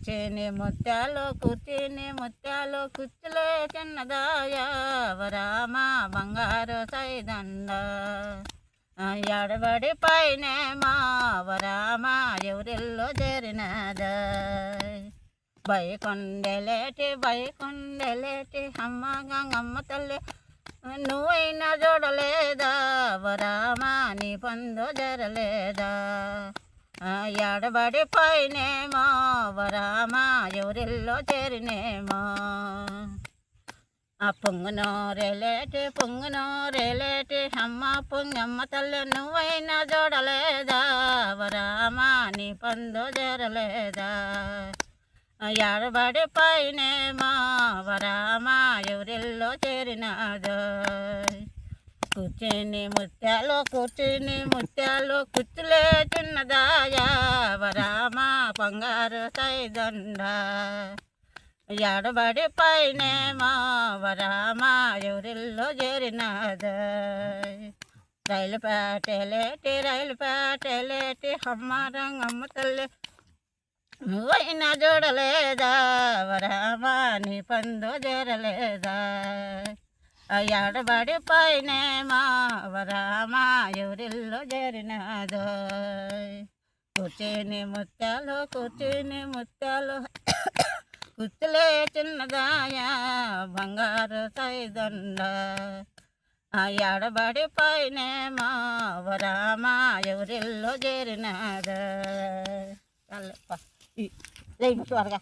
చేని ముత్యాలు కూర్చిని ముత్యాలు కుచ్చులే చిన్నదాయ వరామ బంగారు సైదండ ఎడబడి పైనే మా వరామ ఎవరిల్లో చేరినద బైకొండలేటి అమ్మ గంగమ్మ తల్లి నువ్వైనా చూడలేదా వరామా నీ పందో జరలేదా ఎడబడి పైనేమో వరామా ఎవరిల్లో చేరినేమో ఆ పొంగునోరేలేటి అమ్మ పొంగమ్మ తల్లి నువ్వైనా చూడలేదా వరామా నీ పందో జరలేదా ఎడబడి పైనేమో వరామా ఎవరిల్లో చేరినాదో కూర్చుని ముత్యాలు కుచ్చులే చిన్నదాయా వరామా బంగారు సైదండ ఎడబడి పైనేమో వరామా ఎవరిల్లో చేరినాదో రైలు పేటలేటి అమ్మ రంగమ్మ తల్లి నువ్వైనా చూడలేదా వరామా నీ పందో చేరలేదా ఎడబడి పైనేమో వరామా ఎవరిల్లో చేరినాదో కూర్చుని ముత్యాలు కుచ్చులే చిన్నదాయా బంగారు సైదండ ఎడబడి పైనేమో వరామా ఎవరిల్లో చేరినాదో త్వరగా